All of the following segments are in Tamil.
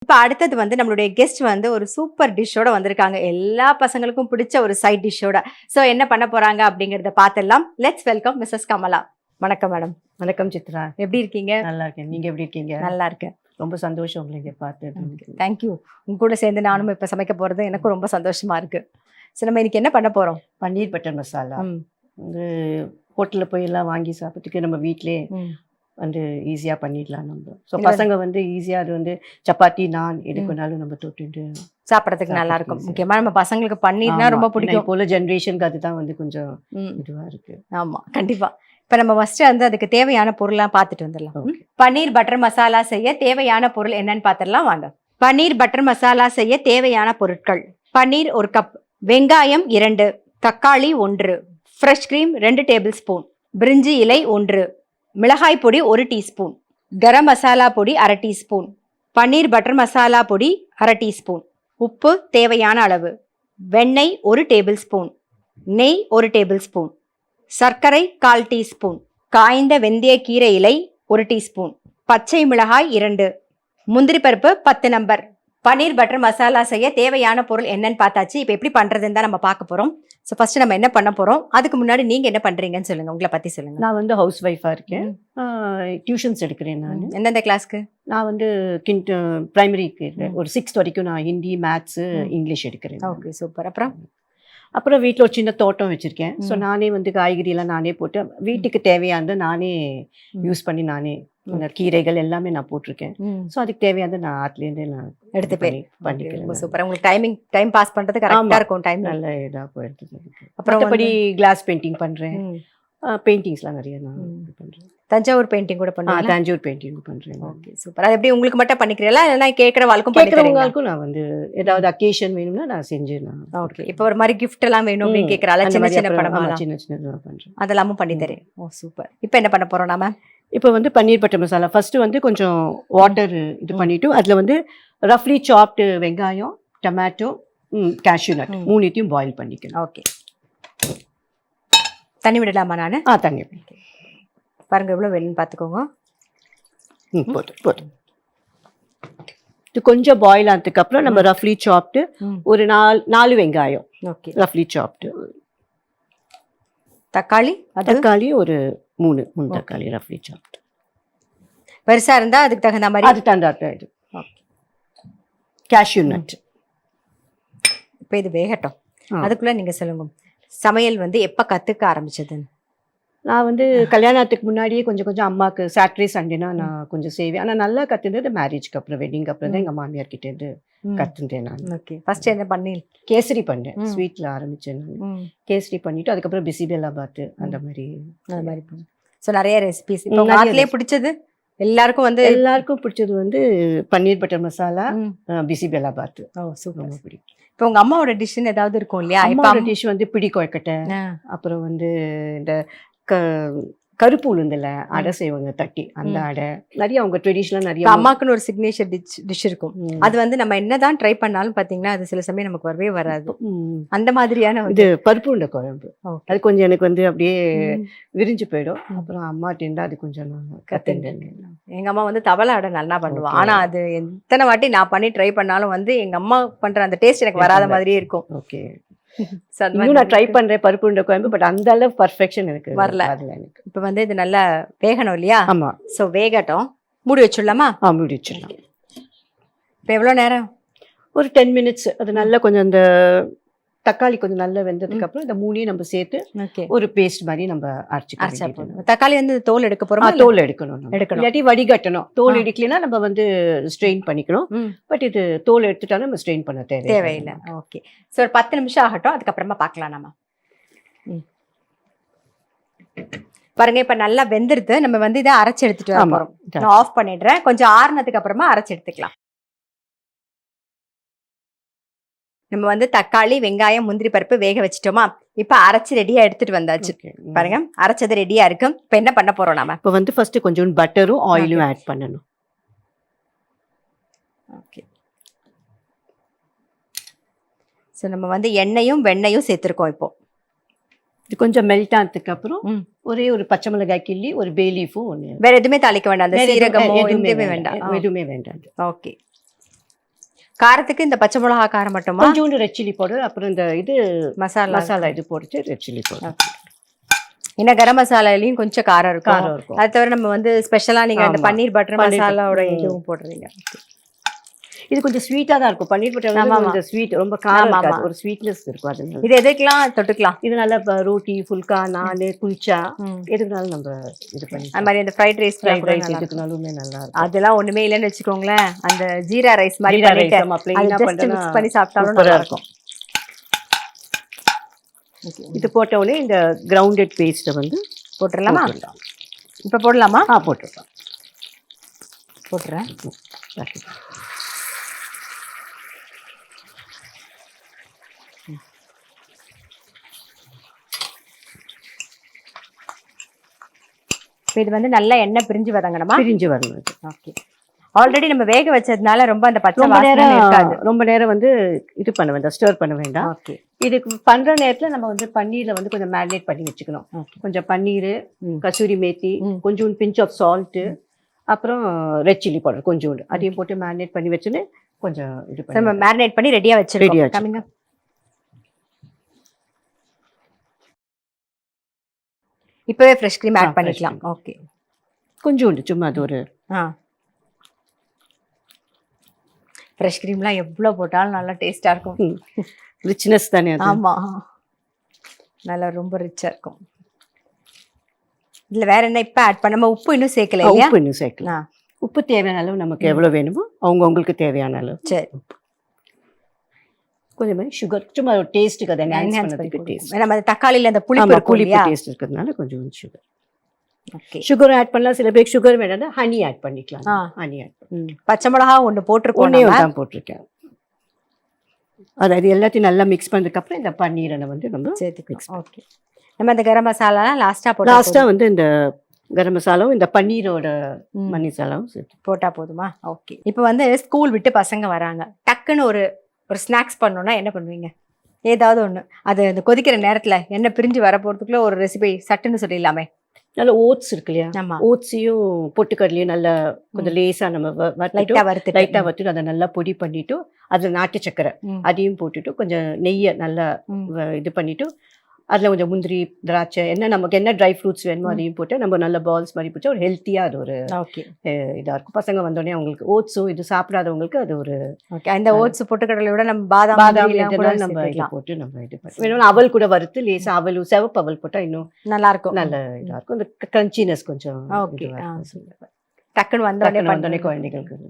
இப்ப அடுத்தது வந்து நம்மளுடைய கெஸ்ட் வந்து ஒரு சூப்பர் டிஷ்ஷோட வந்திருக்காங்க. எல்லா பசங்களுக்கும் பிடிச்ச ஒரு சைட் டிஷ்ஷோட. சோ என்ன பண்ண போறாங்க அப்படிங்கறத பாத்துடலாம். Let's welcome Mrs Kamala. வணக்கம் மேடம். வணக்கம் சித்ரா. எப்படி இருக்கீங்க? நல்லா இருக்கேன். நீங்க எப்படி இருக்கீங்க? நல்லா இருக்கேன். ரொம்ப சந்தோஷம் உங்களை இங்க பார்த்து. தேங்க்யூ. உங்க கூட சேர்ந்து நானும் இப்ப சமைக்க போறது எனக்கும் ரொம்ப சந்தோஷமா இருக்கு. சோ நம்ம இன்னைக்கு என்ன பண்ண போறோம்? பன்னீர் பட்டர் மசாலா. வந்து ஹோட்டல்ல போய் எல்லாம் வாங்கி சாப்பிட்டுக்கு நம்ம வீட்லயே வந்து ஈஸியா பண்ணிடலாம் நம்ம. ஸோ பசங்க வந்து ஈஸியா அது வந்து சப்பாத்தி நான் எதுக்குனாலும் நம்ம தொட்டுட்டு சாப்பிடறதுக்கு நல்லா இருக்கும். முக்கியமா நம்ம பசங்களுக்கு பன்னீர்னா ரொம்ப பிடிக்கும். போல ஜெனரேஷனுக்கு அதுதான் வந்து கொஞ்சம் இதுவா இருக்கு. ஆமா கண்டிப்பா. இப்ப நம்ம ஃபர்ஸ்ட் வந்து அதுக்கு தேவையான பொருள்லாம் பார்த்துட்டு வந்துடலாம். பன்னீர் பட்டர் மசாலா செய்ய தேவையான பொருள் என்னன்னு பார்த்துடலாம் வாங்க. பன்னீர் பட்டர் மசாலா செய்ய தேவையான பொருட்கள்: பன்னீர் 1 கப், வெங்காயம் 2, தக்காளி 1, ஃப்ரெஷ் கிரீம் 2 டேபிள் ஸ்பூன், பிரிஞ்சி இலை 1, மிளகாய் பொடி 1 டீஸ்பூன், கரம் மசாலா பொடி 1/2 டீஸ்பூன், பன்னீர் பட்டர் மசாலா பொடி 1/2 டீஸ்பூன், உப்பு தேவையான அளவு, வெண்ணெய் 1 டேபிள் ஸ்பூன், நெய் 1 டேபிள் ஸ்பூன், சர்க்கரை 1/4 டீஸ்பூன், காய்ந்த வெந்தய கீரை இலை 1 டீஸ்பூன், பச்சை மிளகாய் 2, முந்திரி பருப்பு 10 நம்பர். பன்னீர் பட்டர் மசாலா செய்ய தேவையான பொருள் என்னன்னு பார்த்தாச்சு. இப்போ எப்படி பண்றதுன்னு தான் நம்ம பார்க்க போறோம். ஸோ ஃபர்ஸ்ட் நம்ம என்ன பண்ண போறோம், அதுக்கு முன்னாடி நீங்க என்ன பண்றீங்கன்னு சொல்லுங்க. உங்களை பத்தி சொல்லுங்க. நான் வந்து ஹவுஸ் ஒய்ஃபா இருக்கேன். டியூஷன்ஸ் எடுக்கிறேன் நான். எந்தெந்த கிளாஸ்க்கு? நான் வந்து பிரைமரிக்கு ஒரு 6th வரைக்கும் நான் ஹிந்தி, மேத்ஸ், இங்கிலீஷ் எடுக்கிறேன். Okay super. அப்புறம் வீட்டில் ஒரு சின்ன தோட்டம் வச்சுருக்கேன். ஸோ நானே வந்து காய்கறியெல்லாம் நானே போட்டு வீட்டுக்கு தேவையானது நானே யூஸ் பண்ணி நானே கீரைகள் எல்லாமே நான் போட்டிருக்கேன். ஸோ அதுக்கு தேவையானது நான் ஆத்துலேருந்தே நான் எடுத்து பண்ணிக்கிறேன். சூப்பர். உங்களுக்கு டைம் பாஸ் பண்ணுறது கரெக்டாக இருக்கும். டைம் நல்ல இதாக போயிடுது. அப்புறம் படி கிளாஸ் பெயிண்டிங் பண்ணுறேன். பெயிண்டிங்ஸ்லாம் நிறைய நான் பண்ணுறேன். தஞ்சாவூர் பெயிண்டிங் கூட பண்ணுவேன். தஞ்சாவூர் பெயிண்டிங் பண்ணுறேன். Okay super. அது எப்படி உங்களுக்கு மட்டும் பண்ணிக்கிறீங்களா இல்லைன்னா கேட்குறவங்களுக்கும் நான் வந்து ஏதாவது அக்கேஷன் வேணும்னா நான் செஞ்சு நான். ஓகே. இப்போ ஒரு மாதிரி கிஃப்ட் எல்லாம் வேணும் அப்படின்னு கேட்குறாள். சின்ன சின்ன படமா சின்ன சின்னதாக பண்ணுறேன். அதெல்லாமும் பண்ணி தரேன். ஓ சூப்பர். இப்போ என்ன பண்ண போகிறோம் நாம? இப்போ வந்து பன்னீர் பட்டர் மசாலா ஃபர்ஸ்ட் வந்து கொஞ்சம் வாட்டர் இது பண்ணிட்டு அதில் வந்து ரஃப்லி சாப்டு வெங்காயம், டொமேட்டோ, கேஷ்யூ நட் மூணுத்தையும் பாயில் பண்ணிக்கணும். ஓகே. தண்ணி விடலாமா நான்? தண்ணி பாருங்க எவ்வளோ வேணும்னு பார்த்துக்கோங்க. போட்டு இது கொஞ்சம் பாயில் ஆனதுக்கு அப்புறம் நம்ம ரஃப்லி சாப்டு ஒரு 4 வெங்காயம். ஓகே. ரஃப்லி சாப்டு தக்காளி ஒரு 3 தக்காளி ரஃப்லி சாப்டு. பெருசா இருந்தா அதுக்கு தகுந்த மாதிரி அது தந்தாட்ட இது. Cashew nut. இப்போ இது வேகட்டும். அதுக்குள்ள நீங்க சொல்லுங்க, சமையல் வந்து எப்ப கத்துக்க ஆரம்பிச்சதுன்னு? நான் வந்து கல்யாணத்துக்கு முன்னாடியே கொஞ்சம் அம்மாவுக்கு சாட்டர்டே சண்டேனா நான் கொஞ்சம் செய்வேன். ஆனால் நல்லா கற்றுனது மேரேஜ்க்கு அப்புறம், வெட்டிங்க்கு அப்புறம் தான் எங்கள் மாமியார் கிட்டேருந்து கற்றுட்டேன் நான். ஓகே. ஃபர்ஸ்ட் என்ன பண்ணீங்க? கேசரி பண்ணேன். ஸ்வீட்டில் ஆரம்பித்தேன் நான். கேசரி பண்ணிவிட்டு அதுக்கப்புறம் பிசிபெல்லாபாத் அந்த மாதிரி ஸோ நிறைய ரெசிபிஸ். இப்போ நாட்டிலே பிடிச்சது எல்லாருக்கும் பிடிச்சது வந்து பன்னீர் பட்டர் மசாலா, பிசிபெல்லாபாத். ஓ சூப்பர். ரொம்ப பிடிக்கும். இப்போ உங்க அம்மாவோட டிஷ்ன்னு ஏதாவது இருக்கும் இல்லையா? அம்மாவோட டிஷ் வந்து பிடி கொழுக்கட்டை, அப்புறம் வந்து இந்த கருப்பு உளுந்துல அடை செய்வாங்க தட்டி, அந்த அடை நிறைய அவங்க ட்ரெடிஷனலா நிறைய. அம்மாக்குன்னு ஒரு சிக்னேச்சர் டிஷ் இருக்கும். அது வந்து நம்ம என்னதான் ட்ரை பண்ணாலும் பாத்தீங்கன்னா அது சில சமயம் நமக்கு வரவே வராது. அந்த மாதிரியான இது பருப்பு உருண்டை குழம்பு. அது கொஞ்சம் எனக்கு வந்து அப்படியே விரிஞ்சு போயிடும். அப்புறம் அம்மாட்ட இருந்தா அது கொஞ்சம் நான் கத்துட்டேன். எங்க அம்மா வந்து தவளை அடை நல்லா பண்ணுவா. ஆனா அது எத்தனை வாட்டி நான் பண்ணி ட்ரை பண்ணாலும் வந்து எங்க அம்மா பண்ற அந்த டேஸ்ட் எனக்கு வராத மாதிரியே இருக்கும். ஓகே. நான் ட்ரை பண்றேன் பருப்பு உருண்டை குழம்பு, பட் அந்த அளவு பர்ஃபெக்ஷன் எனக்கு வரல. இப்ப வந்து இது நல்லா வேகணும் இல்லையா? ஆமா. சோ வேகட்டும். மூடி வச்சிடலாமா? மூடி வச்சிடலாம். இப்ப எவ்வளவு நேரம்? ஒரு 10 மினிட்ஸ். அது நல்லா கொஞ்சம் அந்த தக்காளி கொஞ்சம் நல்லா வெந்ததுக்கு அப்புறம் இந்த மூணையும் நம்ம சேர்த்து ஒரு பேஸ்ட் மாதிரி நம்ம அரைச்சிக்கலாம். தக்காளி வந்து தோல் எடுக்க போறோம். தோல் எடுக்கணும், இல்லாட்டி வடிகட்டணும். தோல் எடுக்கலைன்னா நம்ம வந்து ஸ்ட்ரெயின் பண்ணிக்கணும். பட் இது தோல் எடுத்துட்டாலும் நம்ம ஸ்ட்ரெயின் பண்ண தேவையில்லை. ஓகே. ஸோ ஒரு 10 நிமிஷம் ஆகட்டும், அதுக்கப்புறமா பார்க்கலாம் நம்ம. பாருங்க இப்ப நல்லா வெந்துருது. நம்ம வந்து இதை அரைச்சு எடுத்துட்டு வர போறோம். நான் ஆஃப் பண்ணிடுறேன். கொஞ்சம் ஆறுனதுக்கு அப்புறமா அரைச்சு எடுத்துக்கலாம். நம்ம வந்து தக்காளி, வெங்காயம், முந்திரி பருப்பு வேக வச்சுட்டோமா? இப்ப அரைச்சு ரெடியா எடுத்துட்டு வந்தாச்சு. பாருங்க அரைச்சது ரெடியா இருக்கு. இப்ப என்ன பண்ண போறோம் நாம? இப்ப வந்து ஃபர்ஸ்ட் கொஞ்சம் பட்டரும் ஆயிலும் ஆட் பண்ணணும். ஓகே. சோ நம்ம வந்து எண்ணெயும் வெண்ணெயும் சேர்த்திருக்கோம். இப்போ இது கொஞ்சம் மெல்ட் ஆனதுக்கு அப்புறம் ஒரே ஒரு பச்சை மிளகாய் கிள்ளி, ஒரு பே லீஃபும் ஒன்று. வேற எதுவுமே தாளிக்க வேண்டாம். அந்த சீரகமோ எதுவுமே வேண்டாம். எதுவுமே வேண்டாம். ஓகே. காரத்துக்கு இந்த பச்சை மிளகா காரம் மட்டுமா? கொஞ்சோண்டு ரெட் சில்லி பவுடர், அப்புறம் இந்த இது மசாலா மசாலா இது போட்டு ரெட் சில்லி பவுடர். ஏன்னா கரம் மசாலாலையும் கொஞ்சம் காரம் இருக்கும். இருக்கும். அது தவிர நம்ம வந்து ஸ்பெஷலா நீங்க அந்த ஆமா. பன்னீர் பட்டர் மசாலாவோட இதுவும் போடுறீங்க. இது கொஞ்சம் ஸ்வீட்டா தான் இருக்கும். பன்னீர் பட்டர் ஆமா, வந்து கொஞ்சம் ஸ்வீட், ரொம்ப காரம் இருக்காது, ஒரு ஸ்வீட்னஸ் இருக்கும். அது இது எதுக்கெல்லாம் தொட்டுக்கலாம்? இது நல்லா ரோட்டி, ஃபுல்கா, நான், குல்ச்சா எதுக்குனாலும் நம்ம இது பண்ணி அந்த மாதிரி அந்த ஃப்ரைட் ரைஸ் எதுக்குனாலுமே நல்லா இருக்கும். அதெல்லாம் ஒண்ணுமே இல்லைன்னு வச்சுக்கோங்களேன், அந்த ஜீரா ரைஸ் மாதிரி ஜீரா ரைஸ் பண்ணிட்டு நம்ம அதை பிளெயினா just பண்ணா mix பண்ணி சாப்பிட்டாலும் சூப்பரா நல்லா இருக்கும். இது போட்ட உடனே இந்த கிரவுண்டட் பேஸ்ட்டை வந்து போட்டுடலாமா? போட்டுடலாம். இப்ப போடலாமா? போட்டுடலாம். போட்டுறேன். இப்போ இது வந்து நல்லா எண்ணெய் பிரிஞ்சு வதங்கணுமா? பிரிஞ்சு வரணும். ஓகே. ஆல்ரெடி நம்ம வேக வச்சதுனால ரொம்ப அந்த பச்சை வாசனை இருக்காது. ரொம்ப நேரம் வந்து இது பண்ண வேண்டாம், ஸ்டர் பண்ண வேண்டாம். ஓகே. இதுக்கு பண்ற நேரத்துல நம்ம வந்து பன்னீர்ல வந்து கொஞ்சம் மேரினேட் பண்ணி வச்சுக்கணும். கொஞ்சம் பன்னீர், கசூரி மேத்தி, கொஞ்சம் பிஞ்ச் ஆஃப் சால்ட், அப்புறம் ரெட் சில்லி பவுடர் கொஞ்சோண்டு, அதையும் போட்டு மேரினேட் பண்ணி வச்சுன்னு கொஞ்சம் இது பண்ணி நம்ம மேரினேட் பண்ணி ரெடியா வச்சிருக்கோம். கமிங்க. இப்பவே ஃப்ரெஷ் க்ரீம் ஆட் பண்ணிக்கலாம். ஓகே. கொஞ்சோண்டு சும்மா அது ஒரு ஃப்ரெஷ் க்ரீம்லாம் எவ்வளோ போட்டாலும் நல்லா டேஸ்டா இருக்கும். ரிச்னஸ் தானே அது. ஆமா, நல்லா ரொம்ப ரிச்சா இருக்கும். இதுல வேற என்ன இப்ப ஆட் பண்ணாம உப்பு இன்னும் சேர்க்கல இல்லையா? உப்பு இன்னும் சேர்க்கலாம். உப்பு தேவையான அளவு நமக்கு எவ்வளவு வேணுமோ அவங்களுக்கு தேவையான அளவு. சரி. கொஞ்சம் சுகர் சும்மா ஒரு டேஸ்ட்டுக்கு அதை என்ஹான்ஸ் பண்ணதுக்கு டேஸ்ட். நம்ம தக்காளியில அந்த புளிப்பு டேஸ்ட் இருக்கிறதுனால கொஞ்சம் சுகர். ஓகே. சுகர் ஆட் பண்ணலாம். சில பேருக்கு சுகர் வேணாம்னா ஹனி ஆட் பண்ணிக்கலாம். ஹனி ஆட் பச்சை மிளகா ஒன்று போட்டிருக்கோம். ஒண்ணே தான் போட்டிருக்கேன். அதாவது எல்லாத்தையும் நல்லா மிக்ஸ் பண்ணதுக்கு அப்புறம் இந்த பன்னீரை வந்து நம்ம சேர்த்துக்கலாம். ஓகே. நம்ம இந்த கரம் மசாலா லாஸ்டா வந்து இந்த கரம் மசாலாவும் இந்த பன்னீரோட மசாலாவும் சேர்த்து போட்டா போதுமா? ஓகே. இப்போ வந்து ஸ்கூல் விட்டு பசங்க வராங்க, டக்குன்னு ஒரு ஸ்நாக்ஸ் பண்ணணும்னா என்ன பண்ணுவீங்க? ஏதாவது ஒன்று அது அந்த கொதிக்கிற நேரத்தில் என்ன பிரிஞ்சு வர போகிறதுக்குள்ள ஒரு ரெசிபி சட்டுன்னு சொல்லிடலாமே. நல்ல ஓட்ஸ் இருக்கு இல்லையா? ஓட்ஸையும் பொட்டுக்கடலையும் நல்லா கொஞ்சம் லேசா நம்ம லைட்டா வறுத்துட்டு அதை நல்லா பொடி பண்ணிட்டு அதுல நாட்டு சக்கரை அதையும் போட்டுட்டு கொஞ்சம் நெய்யை நல்லா இது பண்ணிட்டு அதில் கொஞ்சம் முந்திரி, திராட்சை, என்ன நமக்கு என்ன ட்ரை ஃப்ரூட்ஸ் வேணுமோ அதையும் போட்டு நம்ம நல்ல பால்ஸ் மாதிரி போட்டு ஒரு ஹெல்த்தியாக அது ஒரு இதாக இருக்கும். பசங்க வந்தோடனே அவங்களுக்கு ஓட்ஸும் இது சாப்பிடாதவங்களுக்கு அது ஒரு அந்த ஓட்ஸ் பொட்டுக்கடலை விட நம்ம பாதாம் நம்ம இது போட்டு நம்ம இது பண்ணி அவல் கூட வறுத்து லேசாக அவல் சிவப்பு அவல் போட்டால் இன்னும் நல்லா இருக்கும், நல்ல இதாக இருக்கும். இந்த கிரன்ச்சினஸ் கொஞ்சம் டக்குன்னு வந்தோடனே குழந்தைகளுக்கு.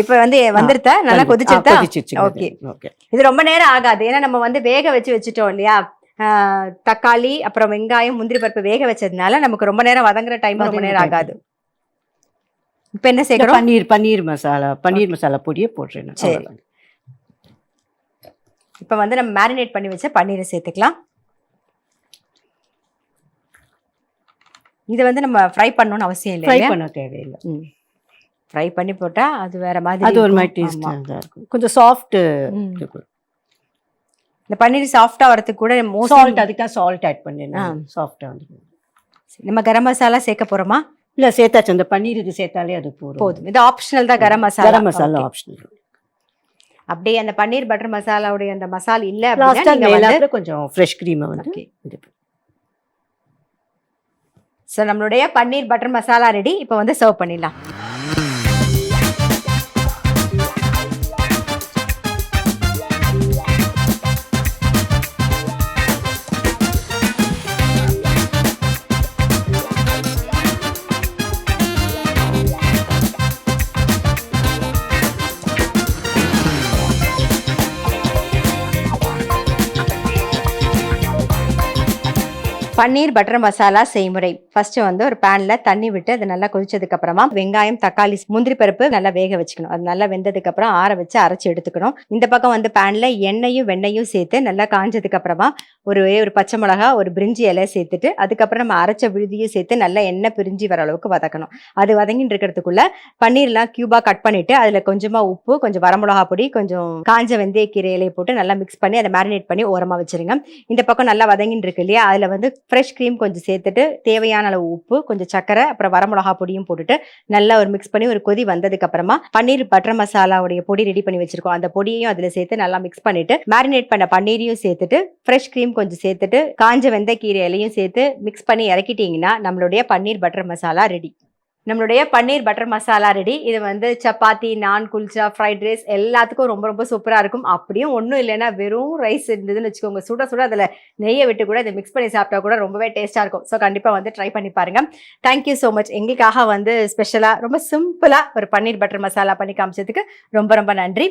இப்போ வந்து வந்துருத்தா நல்லா கொதிச்சிருச்சு. ஓகே. இது ரொம்ப நேரம் ஆகாது, ஏன்னா நம்ம வந்து வேக வச்சுட்டோம் இல்லையா? தக்காளி அப்புறம் வெங்காயம் முந்திரி பருப்பு வேக வச்சதுனால நமக்கு ரொம்ப நேரம் வதங்குற டைம் ரொம்ப நேரம் ஆகாது. இப்போ என்ன சேர்க்கிறோம்? பன்னீர் மசாலா பொடியை போடுறேன். சரி. இப்போ வந்து நம்ம மேரினேட் பண்ணி வச்ச பன்னீரை சேர்த்துக்கலாம். இதை வந்து நம்ம ஃப்ரை பண்ணணும்னு அவசியம் இல்லை. ஃப்ரை பண்ண தேவையில்லை. ஃப்ரை பண்ணி போட்டா அது வேற மாதிரி, அது ஒரு மாதிரி டேஸ்டா இருக்கும். கொஞ்சம் சாஃப்ட் இருக்கும். இந்த பன்னீர் சாஃப்டா வரதுக்கு கூட சால்ட், அதுக்கு தான் சால்ட் ஆட் பண்ணேன். சாஃப்டா வந்து நம்ம கரம் மசாலா சேர்க்க போறோமா? இல்ல சேர்த்தாச்சு. அந்த பன்னீர் இது சேர்த்தாலே அது போதும். இது ஆப்ஷனல் தான். கரம் மசாலா ஆப்ஷனல். அப்படியே அந்த பன்னீர் பட்டர் மசாலாவுடைய அந்த மசாலா இல்ல அப்படின்னா கொஞ்சம் ஃப்ரெஷ் க்ரீமை வந்து இது. ஸோ நம்மளுடைய பன்னீர் பட்டர் மசாலா ரெடி. இப்போ வந்து சர்வ் பண்ணிடலாம். பன்னீர் பட்டர் மசாலா செய்முறை. ஃபர்ஸ்ட் வந்து ஒரு பேன்ல தண்ணி விட்டு அது நல்லா கொதிச்சதுக்கு அப்புறமா வெங்காயம், தக்காளி, முந்திரி பருப்பு நல்லா வேக வச்சுக்கணும். அது நல்லா வெந்ததுக்கு அப்புறம் ஆற வச்சு அரைச்சி எடுத்துக்கணும். இந்த பக்கம் வந்து பேன்ல எண்ணெயும் வெண்ணையும் சேர்த்து நல்லா காஞ்சதுக்கு அப்புறமா ஒரு பச்சை மிளகா, ஒரு பிரிஞ்சி இலை சேர்த்துட்டு அதுக்கப்புறம் நம்ம அரைச்ச விழுதியும் சேர்த்து நல்லா எண்ணெய் பிரிஞ்சு வர அளவுக்கு வதக்கணும். அது வதங்கிட்டு இருக்கிறதுக்குள்ள பன்னீர்லாம் கியூபா கட் பண்ணிட்டு அதுல கொஞ்சமா உப்பு, கொஞ்சம் வரமிளகா பொடி, கொஞ்சம் காஞ்ச வெந்தய கீரை இலையை போட்டு நல்லா மிக்ஸ் பண்ணி அதை மேரினேட் பண்ணி ஓரமா வச்சிருங்க. இந்த பக்கம் நல்லா வதங்கிட்டு இருக்கு இல்லையா? அதுல வந்து ஃப்ரெஷ் க்ரீம் கொஞ்சம் சேர்த்துட்டு தேவையான அளவு உப்பு, கொஞ்சம் சக்கரை, அப்புறம் வரமிளகா பொடியும் போட்டுட்டு நல்லா ஒரு மிக்ஸ் பண்ணி ஒரு கொதி வந்ததுக்கு அப்புறமா பன்னீர் பட்டர் மசாலாவுடைய பொடி ரெடி பண்ணி வச்சிருக்கோம். அந்த பொடியையும் அதுல சேர்த்து நல்லா மிக்ஸ் பண்ணிட்டு மேரினேட் பண்ண பன்னீரையும் சேர்த்துட்டு ஃப்ரெஷ் க்ரீம் கொஞ்சம் சேர்த்துட்டு காஞ்ச வெந்தயக்கீரை இலையும் சேர்த்து மிக்ஸ் பண்ணி இறக்கிட்டீங்கன்னா நம்மளுடைய பன்னீர் பட்டர் மசாலா ரெடி. நம்மளுடைய பன்னீர் பட்டர் மசாலா ரெடி. இது வந்து சப்பாத்தி, நான், குல்ச்சா, ஃப்ரைட் ரைஸ் எல்லாத்துக்கும் ரொம்ப ரொம்ப சூப்பராக இருக்கும். அப்படியும் ஒன்றும் இல்லைன்னா வெறும் ரைஸ் இருந்ததுன்னு வச்சுக்கோங்க, சுட சுட அதில் நெய்யை விட்டு கூட இதை மிக்ஸ் பண்ணி சாப்பிட்டா கூட ரொம்பவே டேஸ்ட்டாக இருக்கும். ஸோ கண்டிப்பாக வந்து ட்ரை பண்ணி பாருங்க. Thank you so much. எங்களுக்காக வந்து ஸ்பெஷலாக ரொம்ப சிம்பிளாக ஒரு பன்னீர் பட்டர் மசாலா பண்ணி காமிச்சதுக்கு ரொம்ப ரொம்ப நன்றி.